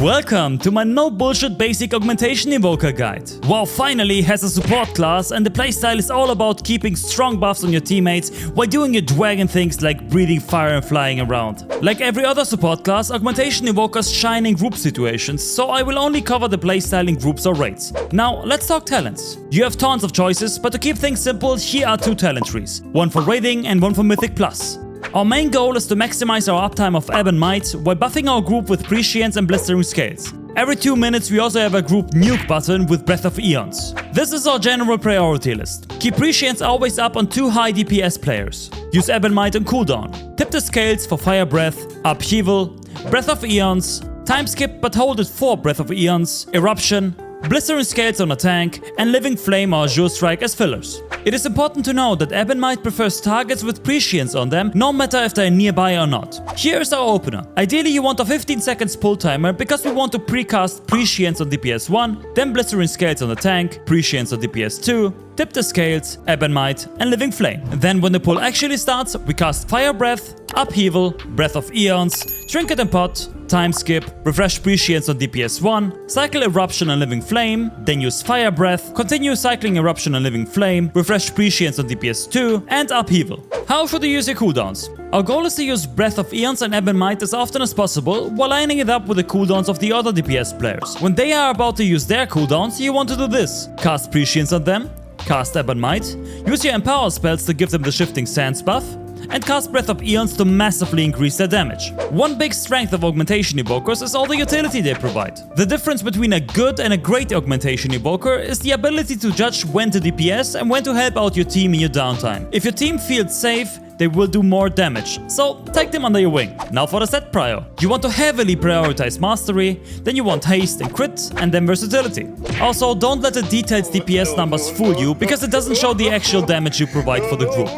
Welcome to my no bullshit basic Augmentation Evoker guide. WoW finally has a support class and the playstyle is all about keeping strong buffs on your teammates while doing your dragon things like breathing fire and flying around. Like every other support class, Augmentation Evokers shine in group situations, so I will only cover the playstyle in groups or raids. Now let's talk talents. You have tons of choices, but to keep things simple, here are two talent trees. One for raiding and one for Mythic Plus. Our main goal is to maximize our uptime of Ebb and Might while buffing our group with Prescience and Blistering Scales. Every 2 minutes we also have a group nuke button with Breath of Eons. This is our general priority list. Keep Prescience always up on 2 high DPS players. Use Ebb and Might on cooldown. Tip the scales for Fire Breath, Upheaval, Breath of Eons, Time Skip but hold it for Breath of Eons, Eruption, Blistering Scales on a tank, and Living Flame or Azure Strike as fillers. It is important to know that Ebb and Might prefers targets with Prescience on them, no matter if they are nearby or not. Here is our opener. Ideally you want a 15 seconds pull timer because we want to precast Prescience on DPS 1, then Blistering Scales on the tank, Prescience on DPS 2, tip the scales, Ebb and Might, and Living Flame. Then when the pull actually starts, we cast Fire Breath, Upheaval, Breath of Eons, Trinket and Pot, Time Skip, refresh Prescience on DPS 1, cycle Eruption and Living Flame, then use Fire Breath, continue cycling Eruption and Living Flame, refresh Prescience on DPS 2, and Upheaval. How should you use your cooldowns? Our goal is to use Breath of Eons and Ebb and Might as often as possible, while lining it up with the cooldowns of the other DPS players. When they are about to use their cooldowns, you want to do this. Cast Prescience on them, cast Ebb and Might, use your Empower spells to give them the Shifting Sands buff, and cast Breath of Eons to massively increase their damage. One big strength of Augmentation Evokers is all the utility they provide. The difference between a good and a great Augmentation Evoker is the ability to judge when to DPS and when to help out your team in your downtime. If your team feels safe, they will do more damage, so take them under your wing. Now for the set prio. You want to heavily prioritize Mastery, then you want Haste and Crit, and then Versatility. Also, don't let the detailed DPS numbers fool you, because it doesn't show the actual damage you provide for the group.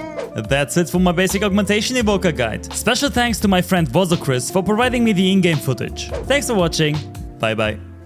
That's it for my basic Augmentation Evoker guide. Special thanks to my friend Vozokris for providing me the in-game footage. Thanks for watching, bye bye.